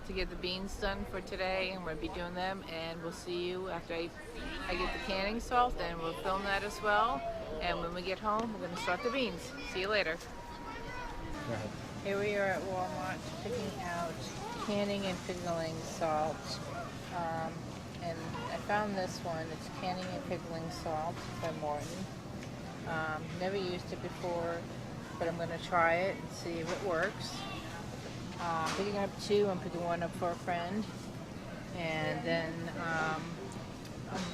to get the beans done for today, and we'll be doing them, and we'll see you after I get the canning salt, and we'll film that as well. And when we get home, we're going to start the beans. See you later. Here we are at Walmart picking out canning and pickling salt. And I found this one. It's canning and pickling salt by Morton. Never used it before, but I'm going to try it and see if it works. Picking up two. I'm picking one up for a friend. And then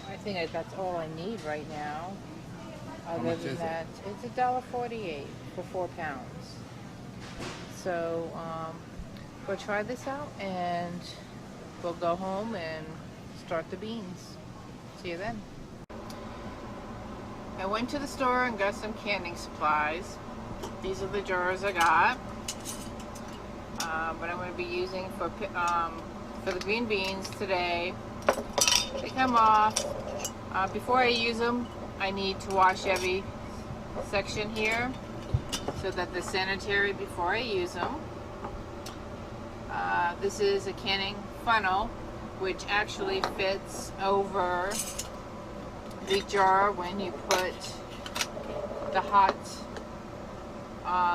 I think that's all I need right now. Other than that, it's $1.48 for 4 pounds. So we'll try this out and we'll go home and start the beans. See you then. I went to the store and got some canning supplies. These are the jars I got. But I'm going to be using for the green beans today. They come off. Before I use them, I need to wash every section here so that they're sanitary before I use them. This is a canning funnel, which actually fits over the jar when you put the hot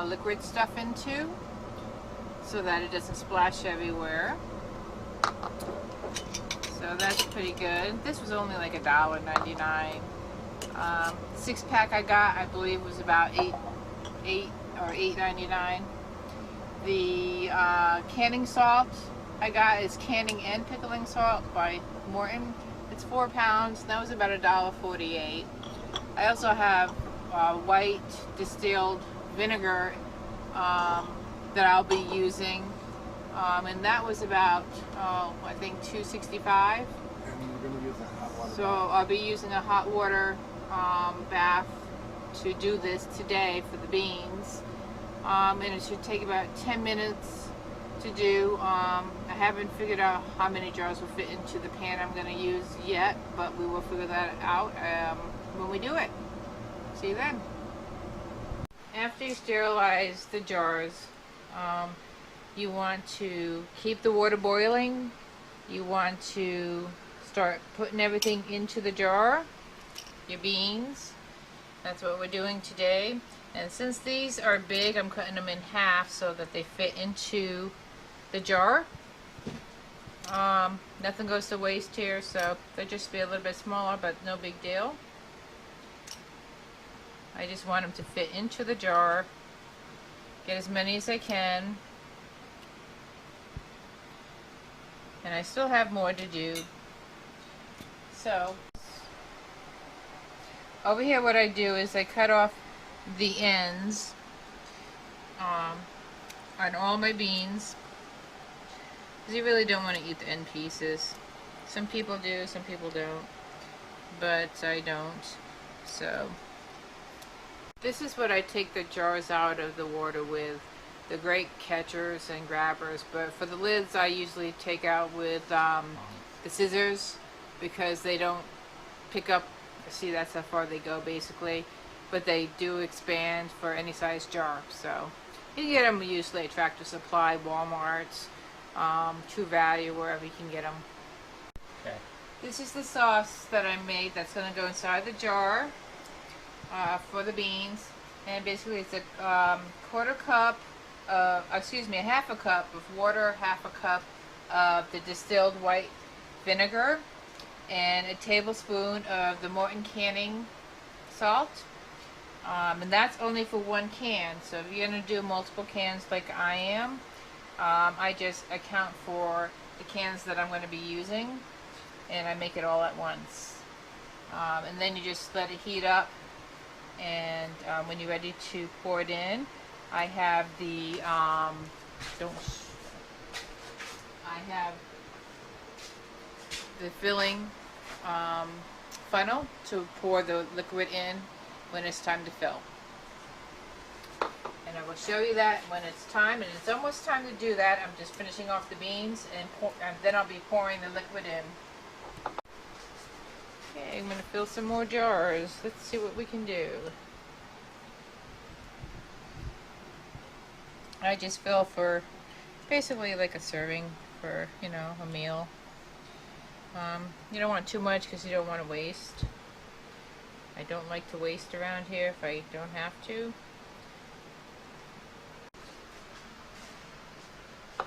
liquid stuff into, so that it doesn't splash everywhere. So that's pretty good. This was only like $1.99. 6-pack I got, I believe, was about $8 or $8.99. The canning salt I got is canning and pickling salt by Morton. It's 4 pounds. That was about $1.48. I also have white distilled vinegar that I'll be using, and that was about I think $2.65. And you're going to use a hot water So bath. I'll be using a hot water bath to do this today for the beans, and it should take about 10 minutes to do. I haven't figured out how many jars will fit into the pan I'm going to use yet, but we will figure that out when we do it. See you then. After you sterilize the jars, you want to keep the water boiling. You want to start putting everything into the jar, your beans. That's what we're doing today. And since these are big, I'm cutting them in half so that they fit into the jar. Nothing goes to waste here, so they'll just be a little bit smaller, but no big deal. I just want them to fit into the jar. Get as many as I can. And I still have more to do. So, over here what I do is I cut off the ends on all my beans. Because you really don't want to eat the end pieces. Some people do, some people don't. But I don't. So, this is what I take the jars out of the water with. The great catchers and grabbers, but for the lids I usually take out with the scissors, because they don't pick up. See, that's how far they go basically, but they do expand for any size jar. So you can get them usually at Tractor Supply, Walmart, True Value, wherever you can get them. Okay. This is the sauce that I made that's going to go inside the jar for the beans, and basically it's a quarter cup. A half a cup of water, half a cup of the distilled white vinegar, and a tablespoon of the Morton canning salt. And that's only for 1 can. So if you're going to do multiple cans like I am, I just account for the cans that I'm going to be using, and I make it all at once. And then you just let it heat up, and when you're ready to pour it in, I have the filling funnel to pour the liquid in when it's time to fill. And I will show you that when it's time, and it's almost time to do that. I'm just finishing off the beans, and then I'll be pouring the liquid in. Okay, I'm going to fill some more jars. Let's see what we can do. I just fill for basically like a serving for, you know, a meal. You don't want too much because you don't want to waste. I don't like to waste around here if I don't have to. I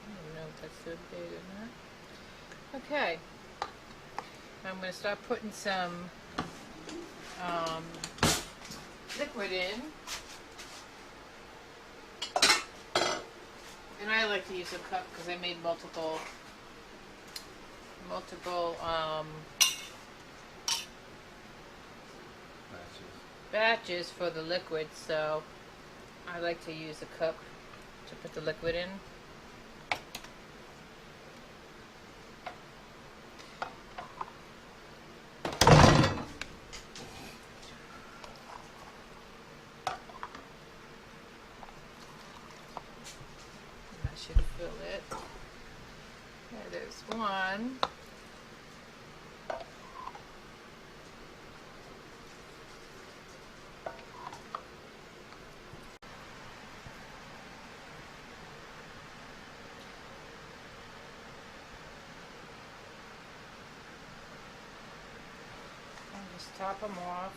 don't know if that's so big or not. Okay. I'm going to start putting some liquid in. And I like to use a cup because I made multiple batches for the liquid, so I like to use a cup to put the liquid in. That should fill it. There's one. Just top them off.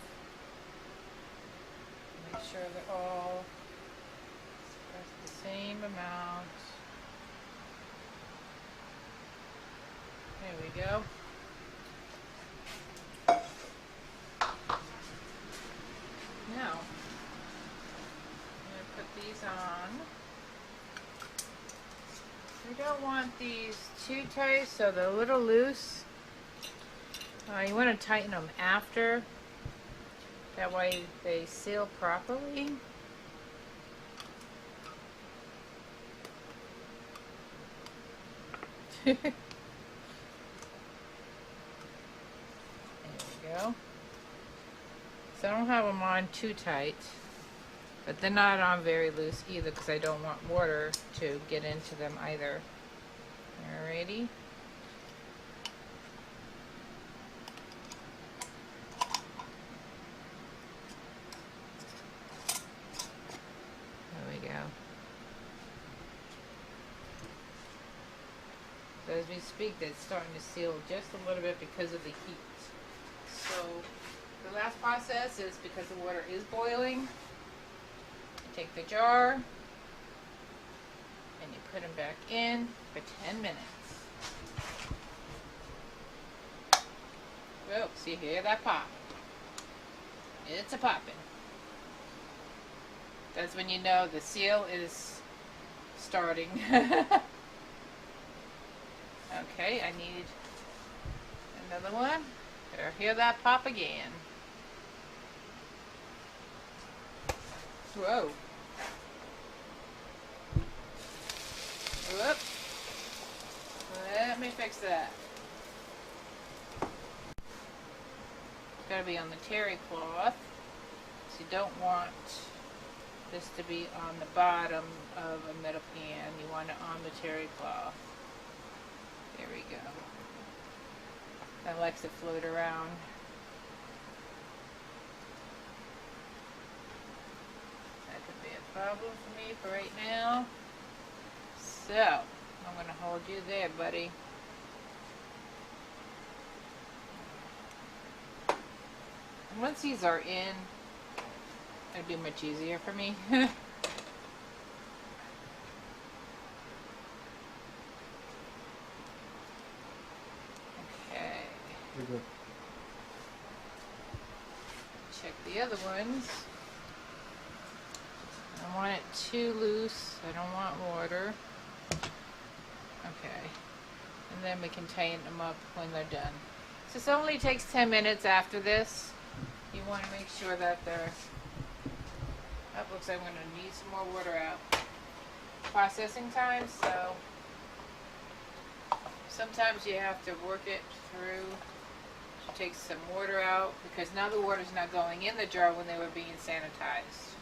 Make sure they're all the same amount. There we go. Now, I'm going to put these on. We don't want these too tight, so they're a little loose. You want to tighten them after. That way they seal properly. There we go. So I don't have them on too tight, but they're not on very loose either because I don't want water to get into them either. Alrighty. So as we speak, it's starting to seal just a little bit because of the heat. So the last process is because the water is boiling. You take the jar and you put them back in for 10 minutes. Oh, see, hear that pop? It's a popping. That's when you know the seal is starting. Okay, I need another one. Better hear that pop again. Whoa. Whoop. Let me fix that. It's got to be on the terry cloth. So you don't want this to be on the bottom of a metal pan. You want it on the terry cloth. There we go. That likes to float around. That could be a problem for me for right now. So, I'm going to hold you there, buddy. And once these are in, it'll be much easier for me. Good. Check the other ones. I don't want it too loose. I don't want water. Okay. And then we can tighten them up when they're done. So this only takes 10 minutes after this. You want to make sure that they're... That looks like I'm going to need some more water out. Processing time, so sometimes you have to work it through. Take some water out because now the water's not going in the jar when they were being sanitized.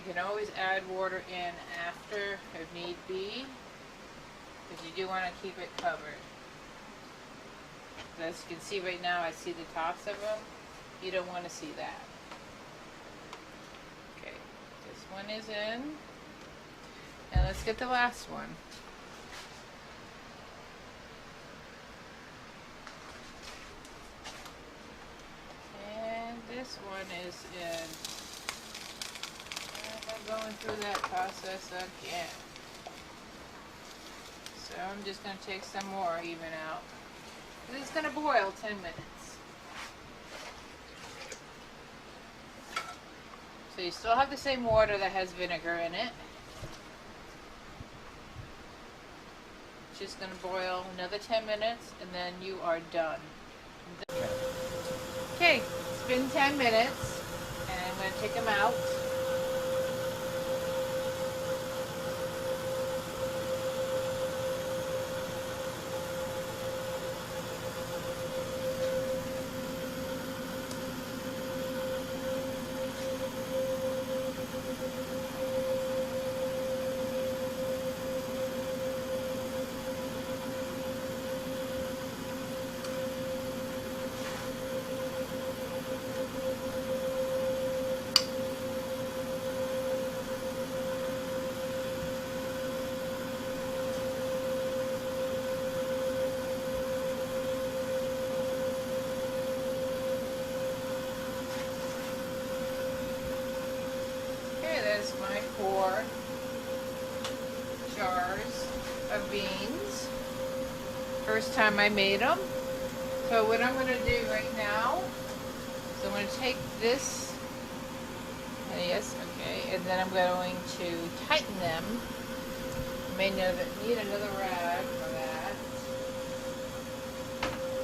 You can always add water in after if need be, because you do want to keep it covered. As you can see right now, I see the tops of them. You don't want to see that. Okay, one is in. And let's get the last one. And this one is in. And I'm going through that process again. So I'm just going to take some more, even out. This is going to boil 10 minutes. So you still have the same water that has vinegar in it. Just going to boil another 10 minutes and then you are done. Okay, it's been 10 minutes and I'm going to take them out. There's my 4 jars of beans. First time I made them. So what I'm going to do right now is I'm going to take this, yes, okay, and then I'm going to tighten them. You may know that need another rag for that.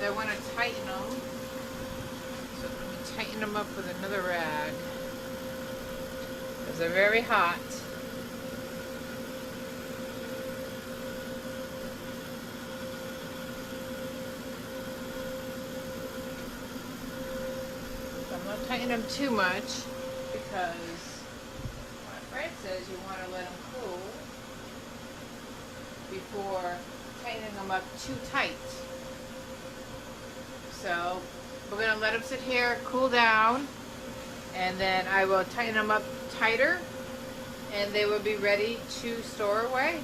So I want to tighten them. So let me tighten them up with another rag. They're very hot. I'm not tightening them too much because my friend says you want to let them cool before tightening them up too tight. So we're going to let them sit here, cool down, and then I will tighten them up tighter and they will be ready to store away.